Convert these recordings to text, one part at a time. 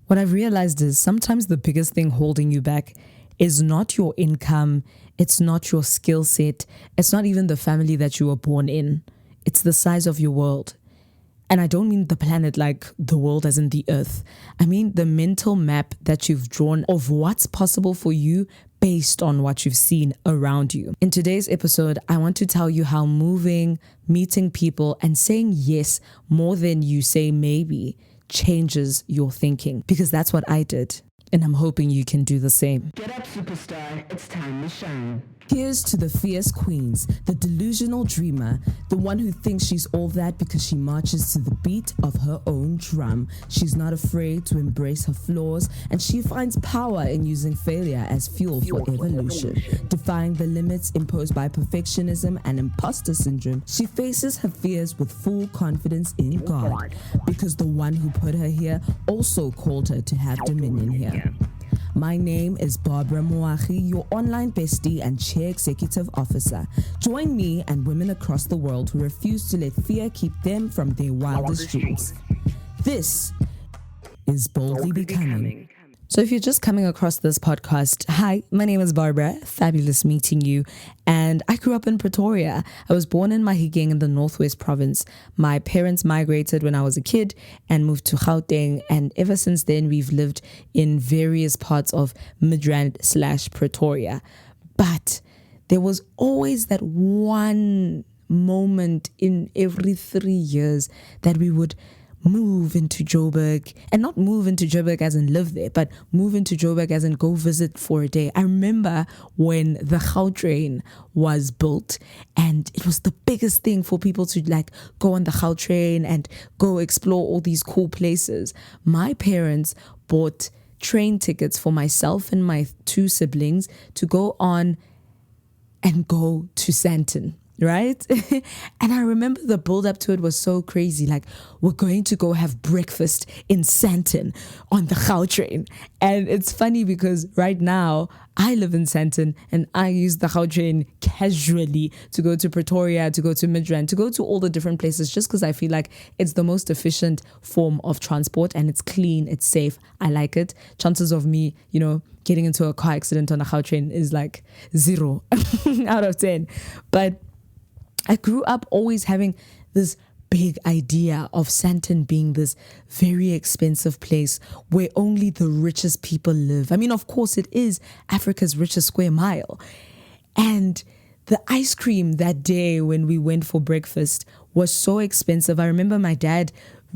What I've realized is sometimes the biggest thing holding you back is not your income, it's not your skill set, it's not even the family that you were born in. It's the size of your world. And I don't mean the planet like the world as in the earth. I mean the mental map that you've drawn of what's possible for you based on what you've seen around you. In today's episode, I want to tell you how moving, meeting people, and saying yes more than you say maybe changes your thinking. Because that's what I did. And I'm hoping you can do the same. Get up, superstar. It's time to shine. Here's to the fierce queens, the delusional dreamer, the one who thinks she's all that because she marches to the beat of her own drum. She's not afraid to embrace her flaws, and she finds power in using failure as fuel for evolution. Defying the limits imposed by perfectionism and imposter syndrome, she faces her fears with full confidence in God, because the one who put her here also called her to have dominion here. My name is Barbara Moahi, your online bestie and Chair Executive Officer. Join me and women across the world who refuse to let fear keep them from their wildest dreams. This is Boldly Becoming. So if you're just coming across this podcast, hi, my name is Barbara. Fabulous meeting you. And I grew up in Pretoria. I was born in Mahikeng in the Northwest Province. My parents migrated when I was a kid and moved to Gauteng. And ever since then, we've lived in various parts of Midrand/Pretoria. But there was always that one moment in every 3 years that we would move into Joburg, and not move into Joburg as in live there, but move into Joburg as in go visit for a day. I remember when the Gautrain was built, and it was the biggest thing for people to like go on the Gautrain and go explore all these cool places. My parents bought train tickets for myself and my two siblings to go on and go to Sandton. Right? And I remember the build up to it was so crazy. Like, we're going to go have breakfast in Sandton on the Gautrain. And it's funny because right now I live in Sandton and I use the Gautrain casually to go to Pretoria, to go to Midrand, to go to all the different places, just because I feel like it's the most efficient form of transport and it's clean, it's safe. I like it. Chances of me, getting into a car accident on a Gautrain is like 0 out of 10. But I grew up always having this big idea of Sandton being this very expensive place where only the richest people live. I mean, of course, it is Africa's richest square mile. And the ice cream that day when we went for breakfast was so expensive. I remember my dad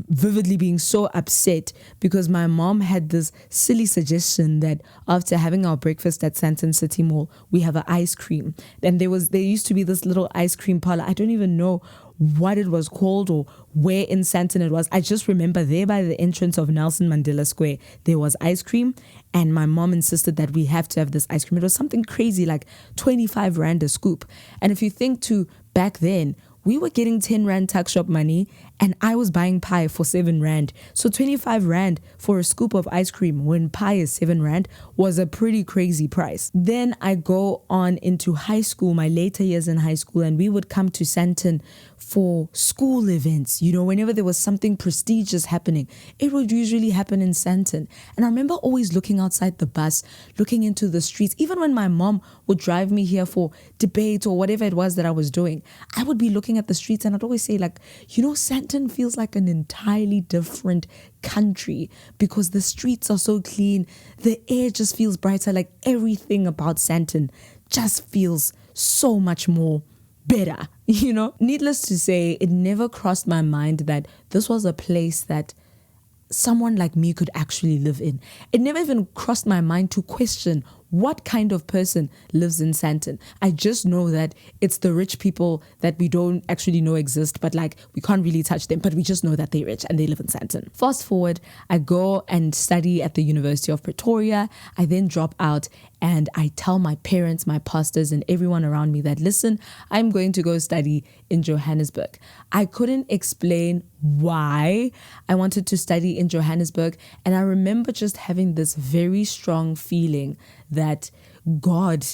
vividly being so upset because my mom had this silly suggestion that after having our breakfast at Sandton City Mall, we have an ice cream. And there used to be this little ice cream parlor. I don't even know what it was called or where in Sandton it was. I just remember there by the entrance of Nelson Mandela Square, there was ice cream, and my mom insisted that we have to have this ice cream. It was something crazy like 25 Rand a scoop. And if you think to back then, we were getting 10 Rand tuck shop money and I was buying pie for 7 Rand. So 25 Rand for a scoop of ice cream when pie is 7 Rand was a pretty crazy price. Then I go on into high school, my later years in high school, and we would come to Sandton for school events. Whenever there was something prestigious happening, it would usually happen in Sandton. And I remember always looking outside the bus, looking into the streets. Even when my mom would drive me here for debate or whatever it was that I was doing, I would be looking at the streets and I'd always say Sandton feels like an entirely different country because the streets are so clean. The air just feels brighter. Like everything about Sandton just feels so much more better, Needless to say, it never crossed my mind that this was a place that someone like me could actually live in. It never even crossed my mind to question what kind of person lives in Sandton. I just know that it's the rich people that we don't actually know exist, but we can't really touch them, but we just know that they're rich and they live in Sandton. Fast forward, I go and study at the University of Pretoria. I then drop out and I tell my parents, my pastors, and everyone around me that, listen, I'm going to go study in Johannesburg. I couldn't explain why I wanted to study in Johannesburg. And I remember just having this very strong feeling that God,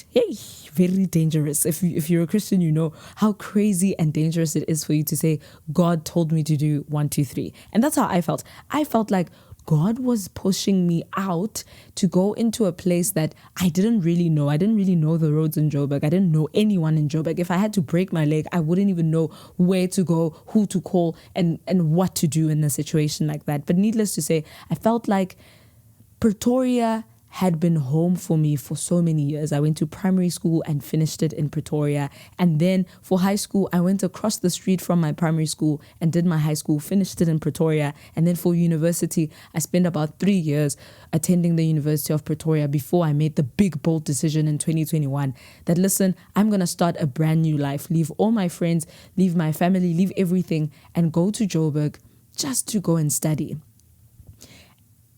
very dangerous. If you're a Christian, you know how crazy and dangerous it is for you to say, God told me to do 1, 2, 3. And that's how I felt. I felt like God was pushing me out to go into a place that I didn't really know. I didn't really know the roads in Joburg. I didn't know anyone in Joburg. If I had to break my leg, I wouldn't even know where to go, who to call, and what to do in a situation like that. But needless to say, I felt like Pretoria had been home for me for so many years. I went to primary school and finished it in Pretoria. And then for high school, I went across the street from my primary school and did my high school, finished it in Pretoria. And then for university, I spent about 3 years attending the University of Pretoria before I made the big, bold decision in 2021 that, listen, I'm going to start a brand new life, leave all my friends, leave my family, leave everything, and go to Joburg just to go and study.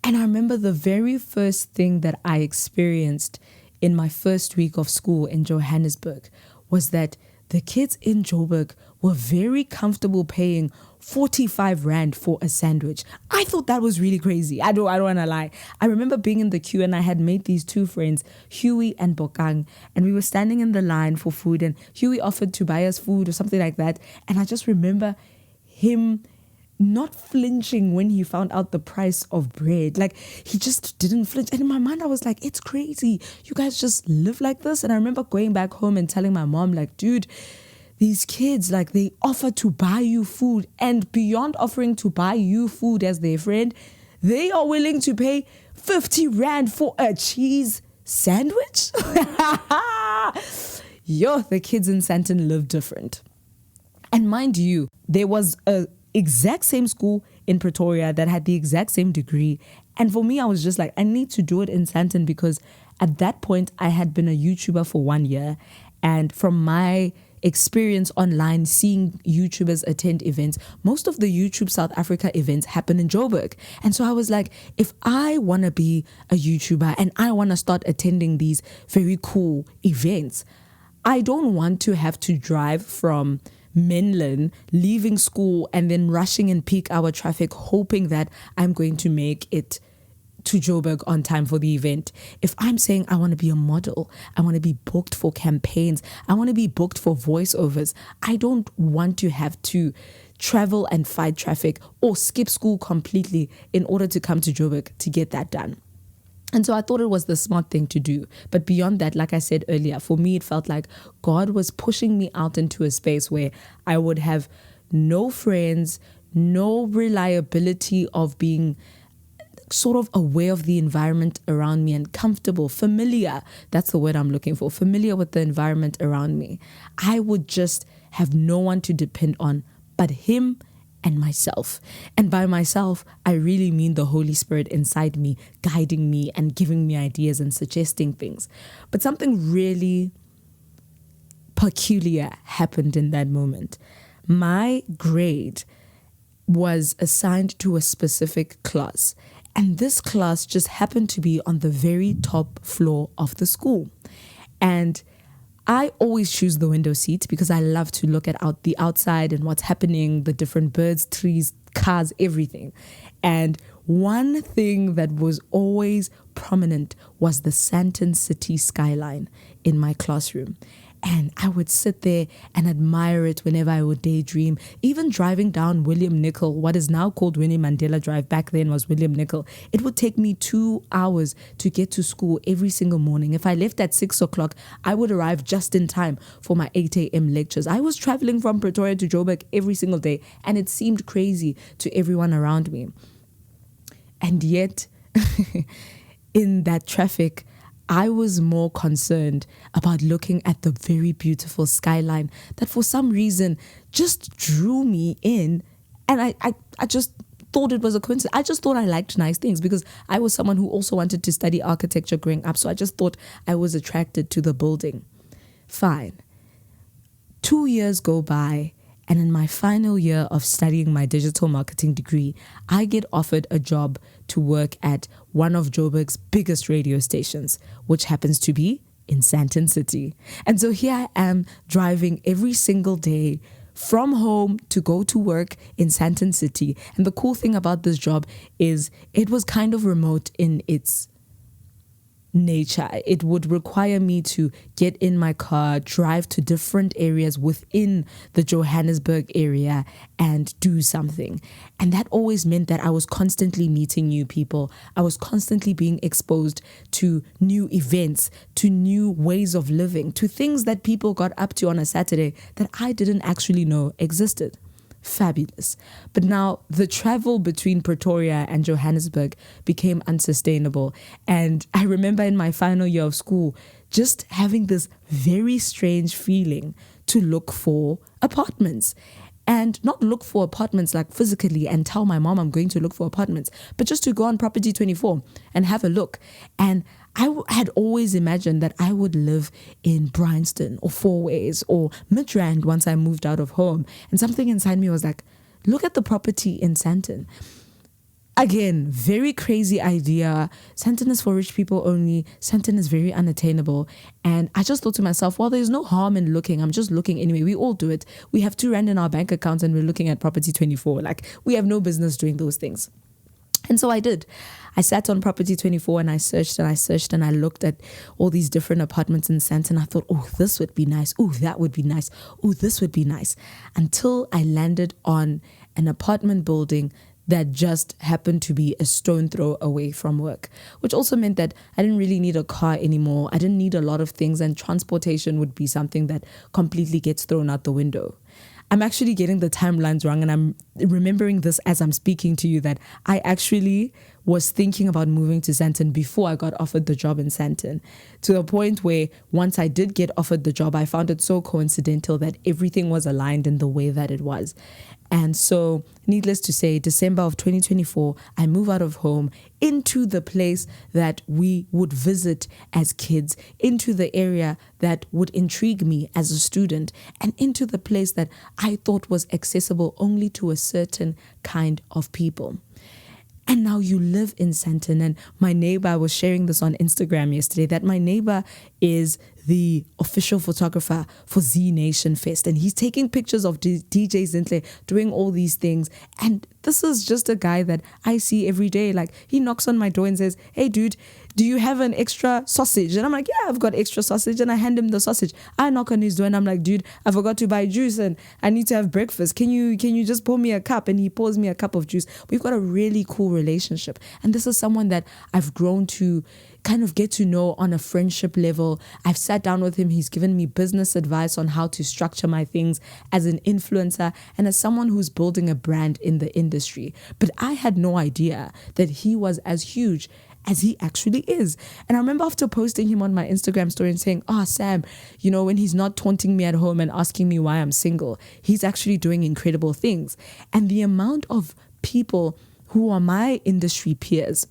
And I remember the very first thing that I experienced in my first week of school in Johannesburg was that the kids in Joburg were very comfortable paying 45 Rand for a sandwich. I thought that was really crazy. I don't want to lie. I remember being in the queue and I had made these two friends, Huey and Bokang, and we were standing in the line for food and Huey offered to buy us food or something like that. And I just remember him not flinching when he found out the price of bread. Like, he just didn't flinch. And in my mind, I was like, it's crazy. You guys just live like this? And I remember going back home and telling my mom, like, dude, these kids, like, they offer to buy you food. And beyond offering to buy you food as their friend, they are willing to pay 50 Rand for a cheese sandwich? Yo, the kids in Sandton live different. And mind you, there was a exact same school in Pretoria that had the exact same degree. And for me, I was just like, I need to do it in Sandton because at that point I had been a YouTuber for 1 year. And from my experience online, seeing YouTubers attend events, most of the YouTube South Africa events happen in Joburg. And so I was like, if I want to be a YouTuber and I want to start attending these very cool events, I don't want to have to drive from Menlyn, leaving school and then rushing in peak hour traffic, hoping that I'm going to make it to Joburg on time for the event. If I'm saying I want to be a model, I want to be booked for campaigns, I want to be booked for voiceovers, I don't want to have to travel and fight traffic or skip school completely in order to come to Joburg to get that done. And so I thought it was the smart thing to do. But beyond that, like I said earlier, for me, it felt like God was pushing me out into a space where I would have no friends, no reliability of being sort of aware of the environment around me and comfortable, familiar. That's the word I'm looking for, familiar with the environment around me. I would just have no one to depend on but Him and myself. And by myself, I really mean the Holy Spirit inside me, guiding me and giving me ideas and suggesting things. But something really peculiar happened in that moment. My grade was assigned to a specific class, and this class just happened to be on the very top floor of the school. And I always choose the window seat because I love to look at the outside and what's happening, the different birds, trees, cars, everything. And one thing that was always prominent was the Sandton City skyline in my classroom. And I would sit there and admire it whenever I would daydream. Even driving down William Nicol, what is now called Winnie Mandela Drive, back then was William Nicol. It would take me 2 hours to get to school every single morning. If I left at 6 o'clock, I would arrive just in time for my 8 a.m. lectures. I was traveling from Pretoria to Joburg every single day, and it seemed crazy to everyone around me. And yet, in that traffic, I was more concerned about looking at the very beautiful skyline that for some reason just drew me in. And I just thought it was a coincidence. I just thought I liked nice things because I was someone who also wanted to study architecture growing up. So I just thought I was attracted to the building. Fine. 2 years go by. And in my final year of studying my digital marketing degree, I get offered a job to work at one of Joburg's biggest radio stations, which happens to be in Sandton City. And so here I am driving every single day from home to go to work in Sandton City. And the cool thing about this job is it was kind of remote in its nature. It would require me to get in my car, drive to different areas within the Johannesburg area and do something. And that always meant that I was constantly meeting new people. I was constantly being exposed to new events, to new ways of living, to things that people got up to on a Saturday that I didn't actually know existed. Fabulous. But now the travel between Pretoria and Johannesburg became unsustainable. And I remember in my final year of school, just having this very strange feeling to look for apartments. And not look for apartments like physically and tell my mom I'm going to look for apartments, but just to go on Property 24 and have a look. And I had always imagined that I would live in Bryanston or Fourways or Midrand once I moved out of home. And something inside me was like, look at the property in Sandton. Again, very crazy idea. Sandton is for rich people only. Sandton is very unattainable. And I just thought to myself, well, there's no harm in looking. I'm just looking anyway. We all do it. We have 2 rand in our bank accounts and we're looking at Property 24. Like, we have no business doing those things. And so I did. I sat on Property 24 and I searched and I looked at all these different apartments in Sandton. I thought, oh, this would be nice. Oh, that would be nice. Oh, this would be nice. Until I landed on an apartment building that just happened to be a stone throw away from work, which also meant that I didn't really need a car anymore. I didn't need a lot of things, and transportation would be something that completely gets thrown out the window. I'm actually getting the timelines wrong, and I'm remembering this as I'm speaking to you, that I actually was thinking about moving to Sandton before I got offered the job in Sandton, to the point where once I did get offered the job, I found it so coincidental that everything was aligned in the way that it was. And so, needless to say, December of 2024, I move out of home into the place that we would visit as kids, into the area that would intrigue me as a student, and into the place that I thought was accessible only to a certain kind of people. And now you live in Sandton. And my neighbor, I was sharing this on Instagram yesterday, that my neighbor is the official photographer for Z Nation Fest. And he's taking pictures of DJ Zintle doing all these things. And this is just a guy that I see every day. Like, he knocks on my door and says, hey, dude, do you have an extra sausage? And I'm like, yeah, I've got extra sausage. And I hand him the sausage. I knock on his door and I'm like, dude, I forgot to buy juice and I need to have breakfast. Can you just pour me a cup? And he pours me a cup of juice. We've got a really cool relationship. And this is someone that I've grown to kind of get to know on a friendship level. I've sat down with him. He's given me business advice on how to structure my things as an influencer and as someone who's building a brand in the industry. But I had no idea that he was as huge as he actually is. And I remember after posting him on my Instagram story and saying, Sam, when he's not taunting me at home and asking me why I'm single, he's actually doing incredible things. And the amount of people who are my industry peers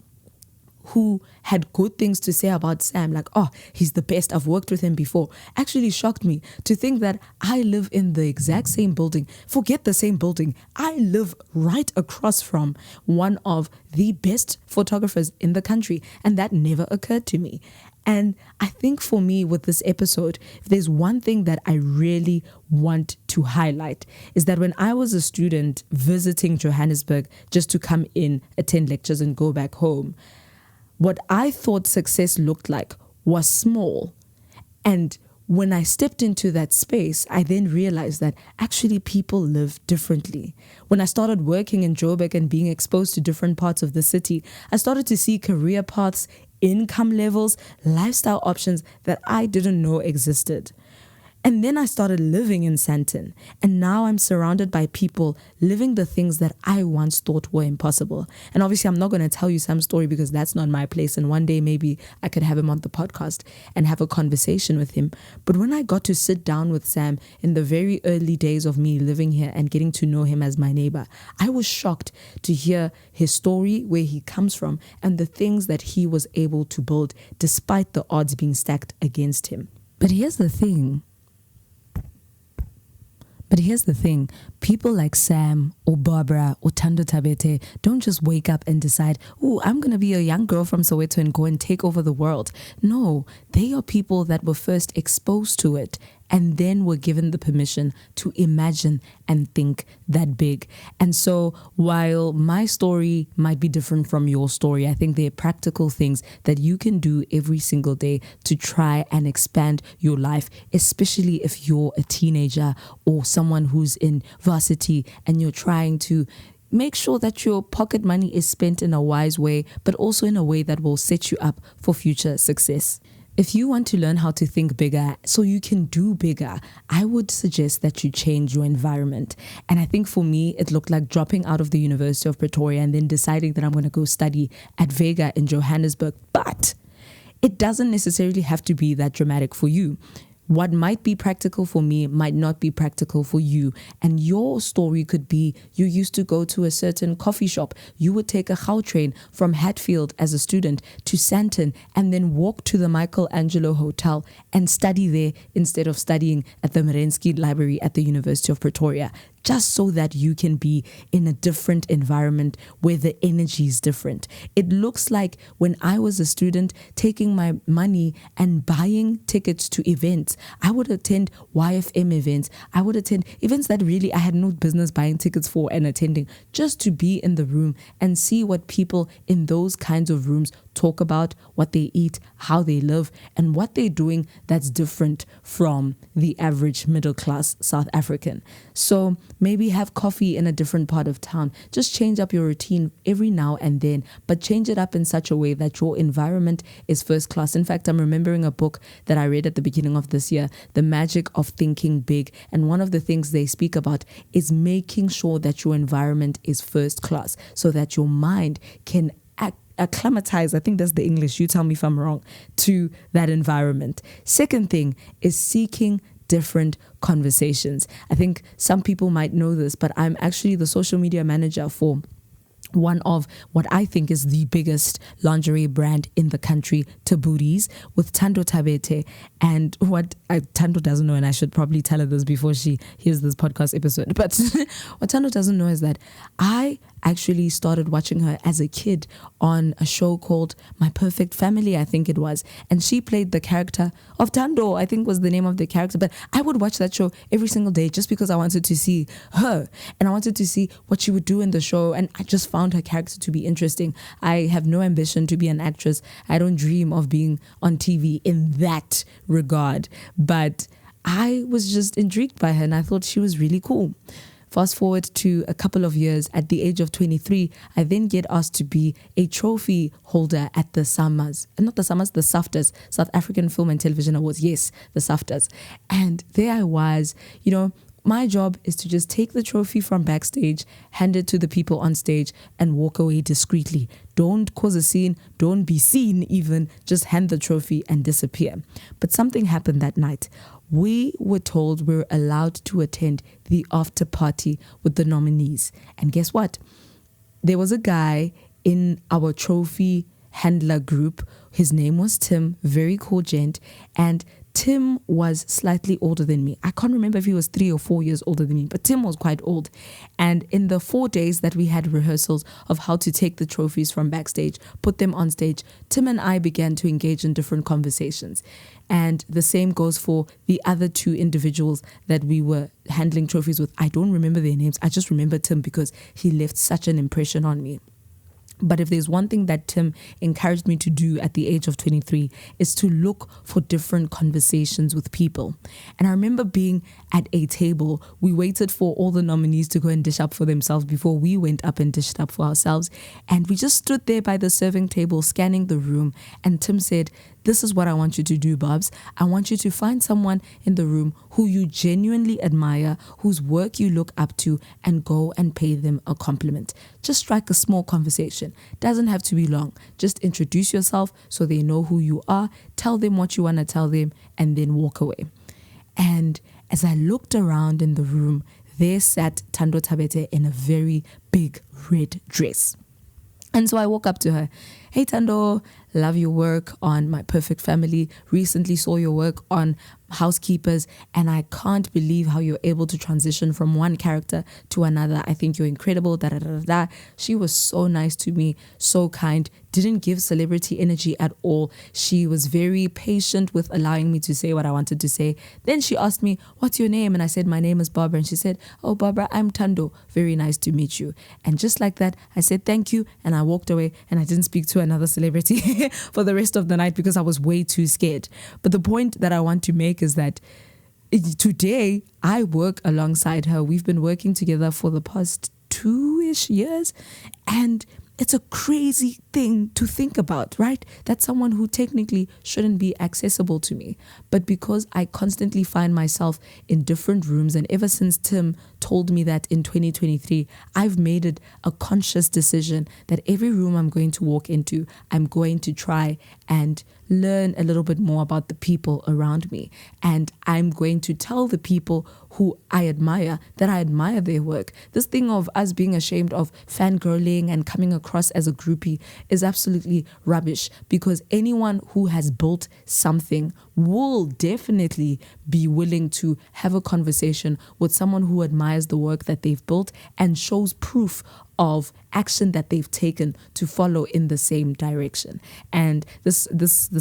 who had good things to say about Sam, like, he's the best, I've worked with him before, actually shocked me to think that I live in the exact same building. Forget the same building. I live right across from one of the best photographers in the country, and that never occurred to me. And I think for me with this episode, if there's one thing that I really want to highlight, is that when I was a student visiting Johannesburg just to come in, attend lectures and go back home, what I thought success looked like was small. And when I stepped into that space, I then realized that actually people live differently. When I started working in Joburg and being exposed to different parts of the city, I started to see career paths, income levels, lifestyle options that I didn't know existed. And then I started living in Sandton, and now I'm surrounded by people living the things that I once thought were impossible. And obviously I'm not going to tell you Sam's story because that's not my place, and one day maybe I could have him on the podcast and have a conversation with him. But when I got to sit down with Sam in the very early days of me living here and getting to know him as my neighbor, I was shocked to hear his story, where he comes from, and the things that he was able to build despite the odds being stacked against him. But here's the thing. People like Sam or Barbara or Tando Tabete don't just wake up and decide, I'm going to be a young girl from Soweto and go and take over the world. No, they are people that were first exposed to it and then were given the permission to imagine and think that big. And so while my story might be different from your story, I think there are practical things that you can do every single day to try and expand your life, especially if you're a teenager or someone who's in varsity and you're trying to make sure that your pocket money is spent in a wise way, but also in a way that will set you up for future success. If you want to learn how to think bigger so you can do bigger, I would suggest that you change your environment. And I think for me, it looked like dropping out of the University of Pretoria and then deciding that I'm going to go study at Vega in Johannesburg. But it doesn't necessarily have to be that dramatic for you. What might be practical for me might not be practical for you. And your story could be you used to go to a certain coffee shop. You would take a Gau train from Hatfield as a student to Sandton and then walk to the Michelangelo Hotel and study there instead of studying at the Merensky Library at the University of Pretoria, just so that you can be in a different environment where the energy is different. It looks like when I was a student, taking my money and buying tickets to events. I would attend YFM events. I would attend events that really I had no business buying tickets for and attending, just to be in the room and see what people in those kinds of rooms talk about, what they eat, how they live, and what they're doing that's different from the average middle class South African. So maybe have coffee in a different part of town. Just change up your routine every now and then, but change it up in such a way that your environment is first class. In fact, I'm remembering a book that I read at the beginning of this year, The Magic of Thinking Big. And one of the things they speak about is making sure that your environment is first class so that your mind can acclimatize, I think that's the English, you tell me if I'm wrong, to that environment. Second thing is seeking different conversations. I think some people might know this, but I'm actually the social media manager for one of what I think is the biggest lingerie brand in the country, Tabooties, with Tando Tabete. And what Tando doesn't know, and I should probably tell her this before she hears this podcast episode, but what Tando doesn't know is that I actually started watching her as a kid on a show called My Perfect Family, I think it was. And she played the character of Tando, I think was the name of the character. But I would watch that show every single day just because I wanted to see her and I wanted to see what she would do in the show. And I just found her character to be interesting. I have no ambition to be an actress. I don't dream of being on TV in that regard. But I was just intrigued by her and I thought she was really cool. Fast forward to a couple of years, at the age of 23, I then get asked to be a trophy holder at the the SAFTAs, South African Film and Television Awards. Yes, the SAFTAs. And there I was, my job is to just take the trophy from backstage, hand it to the people on stage, and walk away discreetly. Don't cause a scene, don't be seen even, just hand the trophy and disappear. But something happened that night. We were told we were allowed to attend the after party with the nominees. And guess what? There was a guy in our trophy handler group. His name was Tim, very cool gent. And Tim was slightly older than me. I can't remember if he was 3 or 4 years older than me, but Tim was quite old. And in the 4 days that we had rehearsals of how to take the trophies from backstage, put them on stage, Tim and I began to engage in different conversations. And the same goes for the other 2 individuals that we were handling trophies with. I don't remember their names. I just remember Tim because he left such an impression on me. But if there's one thing that Tim encouraged me to do at the age of 23 is to look for different conversations with people. And I remember being at a table, we waited for all the nominees to go and dish up for themselves before we went up and dished up for ourselves. And we just stood there by the serving table, scanning the room. And Tim said, "This is what I want you to do, Bobs. I want you to find someone in the room who you genuinely admire, whose work you look up to, and go and pay them a compliment. Just strike a small conversation. Doesn't have to be long. Just introduce yourself so they know who you are, tell them what you want to tell them, and then walk away." And as I looked around in the room, there sat Tando Tabete in a very big red dress. And so I walk up to her hey Tando, love your work on My Perfect Family. Recently saw your work on Housekeepers, and I can't believe how you're able to transition from one character to another. I think you're incredible. Da da da da. She was so nice to me, so kind, didn't give celebrity energy at all. She was very patient with allowing me to say what I wanted to say. Then she asked me, what's your name? And I said, my name is Barbara. And she said, oh Barbara, I'm Tando. Very nice to meet you. And just like that, I said thank you, and I walked away, and I didn't speak to another celebrity for the rest of the night because I was way too scared. But the point that I want to make is that today I work alongside her. We've been working together for the past 2-ish years, and it's a crazy thing to think about, right? That's someone who technically shouldn't be accessible to me. But because I constantly find myself in different rooms, and ever since Tim told me that in 2023, I've made it a conscious decision that every room I'm going to walk into, I'm going to try and learn a little bit more about the people around me. And I'm going to tell the people who I admire that I admire their work. This thing of us being ashamed of fangirling and coming across as a groupie is absolutely rubbish, because anyone who has built something will definitely be willing to have a conversation with someone who admires the work that they've built and shows proof of action that they've taken to follow in the same direction. And this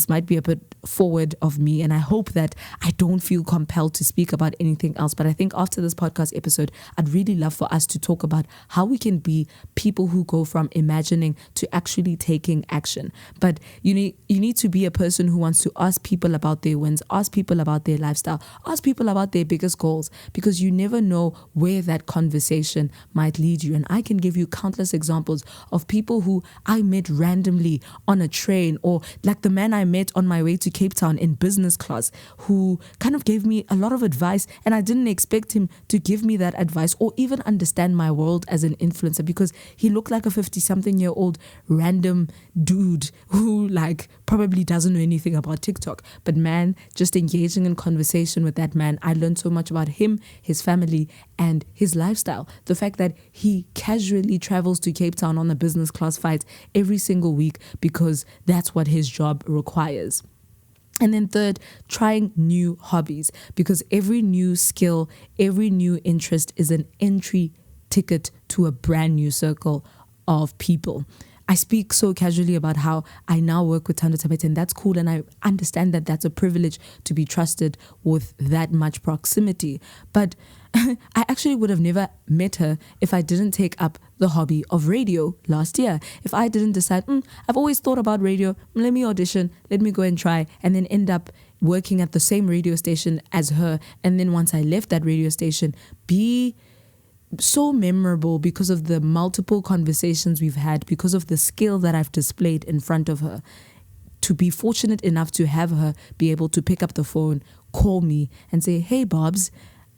might be a bit forward of me, and I hope that I don't feel compelled to speak about anything else. But I think after this podcast episode, I'd really love for us to talk about how we can be people who go from imagining to actually taking action. But you need to be a person who wants to ask people about their wins, ask people about their lifestyle, ask people about their biggest goals, because you never know where that conversation might lead you. And I can give you countless examples of people who I met randomly on a train, or like the man I met on my way to Cape Town in business class, who kind of gave me a lot of advice, and I didn't expect him to give me that advice or even understand my world as an influencer, because he looked like a 50-something-year-old random dude who like probably doesn't know anything about TikTok. But man, just engaging in conversation with that man, I learned so much about him, his family, and his lifestyle. The fact that he casually travels to Cape Town on a business class flight every single week because that's what his job requires. And then third, trying new hobbies, because every new skill, every new interest is an entry ticket to a brand new circle of people. I speak so casually about how I now work with Tando Tabete, and that's cool, and I understand that that's a privilege to be trusted with that much proximity. But I actually would have never met her if I didn't take up the hobby of radio last year. If I didn't decide, I've always thought about radio, let me audition, let me go and try, and then end up working at the same radio station as her. And then once I left that radio station, be so memorable because of the multiple conversations we've had, because of the skill that I've displayed in front of her. To be fortunate enough to have her be able to pick up the phone, call me and say, hey Bobs,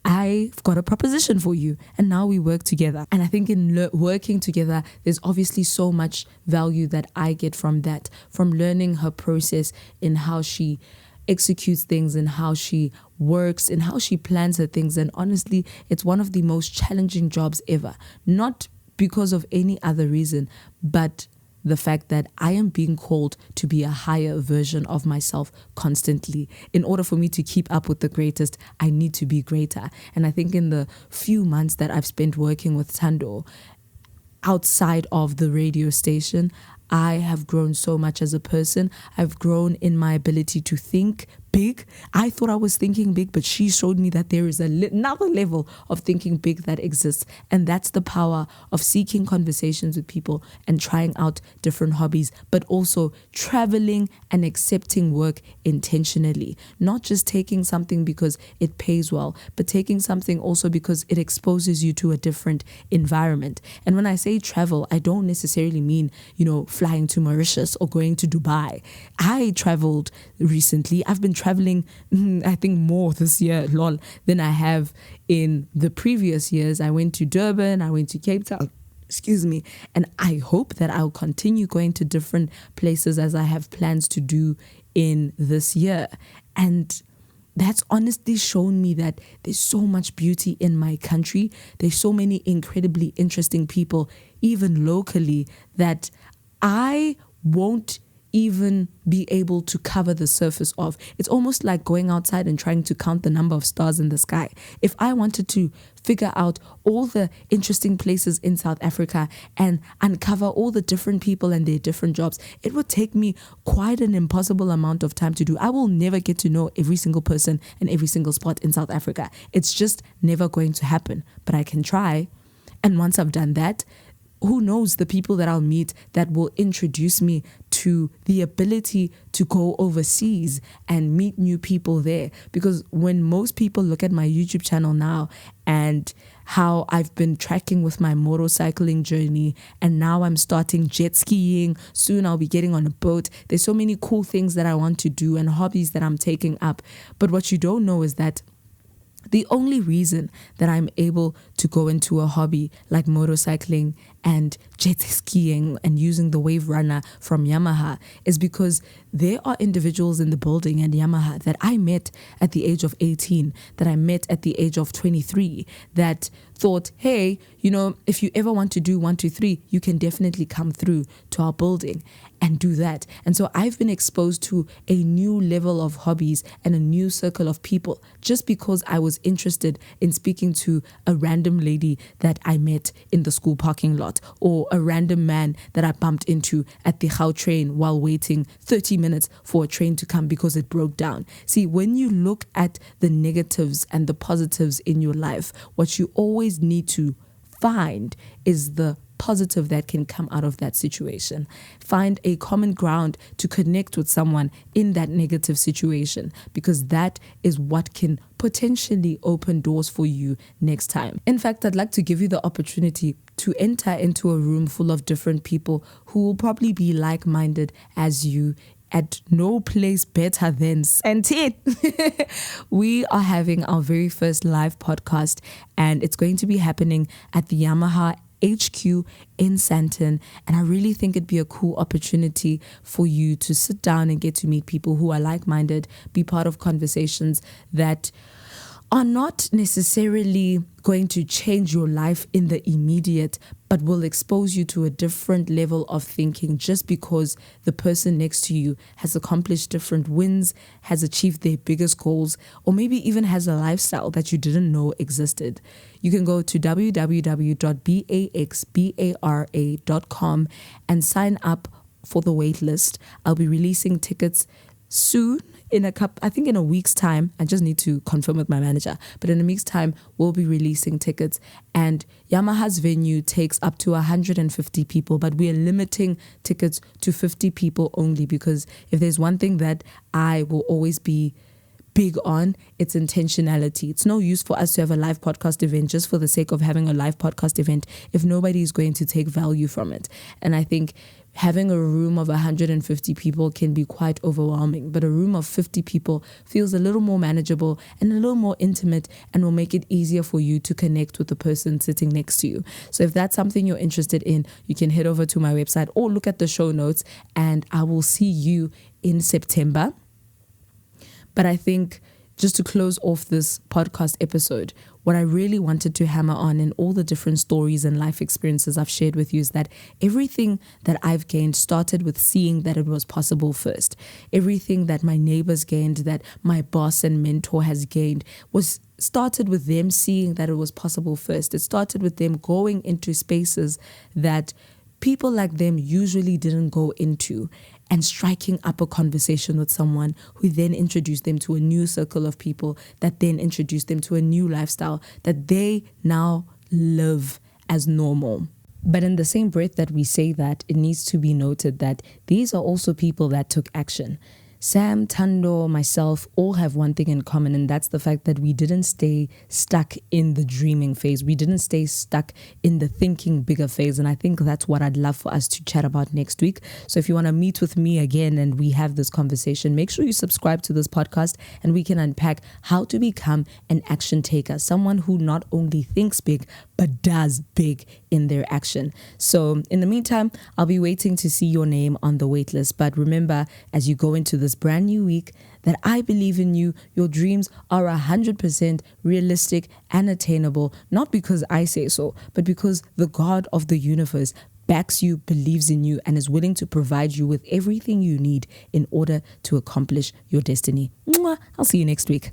I've got a proposition for you. And now we work together. And I think in working together, there's obviously so much value that I get from that, from learning her process in how she executes things and how she works and how she plans her things. And honestly, it's one of the most challenging jobs ever. Not because of any other reason, but the fact that I am being called to be a higher version of myself constantly. In order for me to keep up with the greatest, I need to be greater. And I think in the few months that I've spent working with Tando outside of the radio station, I have grown so much as a person. I've grown in my ability to think big. I thought I was thinking big, but she showed me that there is another level of thinking big that exists. And that's the power of seeking conversations with people and trying out different hobbies, but also traveling and accepting work intentionally. Not just taking something because it pays well, but taking something also because it exposes you to a different environment. And when I say travel, I don't necessarily mean, flying to Mauritius or going to Dubai. I traveled recently. I've been traveling, I think, more this year, than I have in the previous years. I went to Durban, I went to Cape Town, and I hope that I'll continue going to different places as I have plans to do in this year. And that's honestly shown me that there's so much beauty in my country. There's so many incredibly interesting people, even locally, that I won't even be able to cover the surface of. It's almost like going outside and trying to count the number of stars in the sky. If I wanted to figure out all the interesting places in South Africa and uncover all the different people and their different jobs, it would take me quite an impossible amount of time to do. I will never get to know every single person and every single spot in South Africa. It's just never going to happen, but I can try. And once I've done that, who knows the people that I'll meet that will introduce me to the ability to go overseas and meet new people there. Because when most people look at my YouTube channel now and how I've been tracking with my motorcycling journey, and now I'm starting jet skiing, soon I'll be getting on a boat. There's so many cool things that I want to do and hobbies that I'm taking up. But what you don't know is that the only reason that I'm able to go into a hobby like motorcycling and jet skiing and using the Wave Runner from Yamaha is because there are individuals in the building at Yamaha that I met at the age of 18, that I met at the age of 23, that thought, hey, if you ever want to do 1, 2, 3, you can definitely come through to our building and do that. And so I've been exposed to a new level of hobbies and a new circle of people just because I was interested in speaking to a random lady that I met in the school parking lot, or a random man that I bumped into at the Gautrain while waiting 30 minutes for a train to come because it broke down. See, when you look at the negatives and the positives in your life, what you always need to find is the positive that can come out of that situation. Find a common ground to connect with someone in that negative situation, because that is what can potentially open doors for you next time. In fact, I'd like to give you the opportunity to enter into a room full of different people who will probably be like-minded as you at no place better than Santit. We are having our very first live podcast, and it's going to be happening at the Yamaha HQ in Sandton, and I really think it'd be a cool opportunity for you to sit down and get to meet people who are like-minded, be part of conversations that are not necessarily going to change your life in the immediate, but will expose you to a different level of thinking just because the person next to you has accomplished different wins, has achieved their biggest goals, or maybe even has a lifestyle that you didn't know existed. You can go to www.baxbara.com and sign up for the wait list. I'll be releasing tickets soon. In a week's time. I just need to confirm with my manager, but in a week's time we'll be releasing tickets, and Yamaha's venue takes up to 150 people, but we are limiting tickets to 50 people only, because if there's one thing that I will always be big on, it's intentionality. It's no use for us to have a live podcast event just for the sake of having a live podcast event if nobody is going to take value from it. And I think having a room of 150 people can be quite overwhelming, but a room of 50 people feels a little more manageable and a little more intimate, and will make it easier for you to connect with the person sitting next to you. So if that's something you're interested in, you can head over to my website or look at the show notes, and I will see you in September. But I think just to close off this podcast episode, what I really wanted to hammer on in all the different stories and life experiences I've shared with you is that everything that I've gained started with seeing that it was possible first. Everything that my neighbors gained, that my boss and mentor has gained, was started with them seeing that it was possible first. It started with them going into spaces that people like them usually didn't go into, and striking up a conversation with someone who then introduced them to a new circle of people that then introduced them to a new lifestyle that they now live as normal. But in the same breath that we say that, it needs to be noted that these are also people that took action. Sam, Tando, myself all have one thing in common, and that's the fact that we didn't stay stuck in the dreaming phase. We didn't stay stuck in the thinking bigger phase, and I think that's what I'd love for us to chat about next week. So if you want to meet with me again and we have this conversation, make sure you subscribe to this podcast, and we can unpack how to become an action taker, someone who not only thinks big, but does big in their action. So in the meantime, I'll be waiting to see your name on the wait list. But remember, as you go into this brand new week, that I believe in you. Your dreams are 100% realistic and attainable, not because I say so, but because the God of the universe backs you, believes in you, and is willing to provide you with everything you need in order to accomplish your destiny. Mwah. I'll see you next week.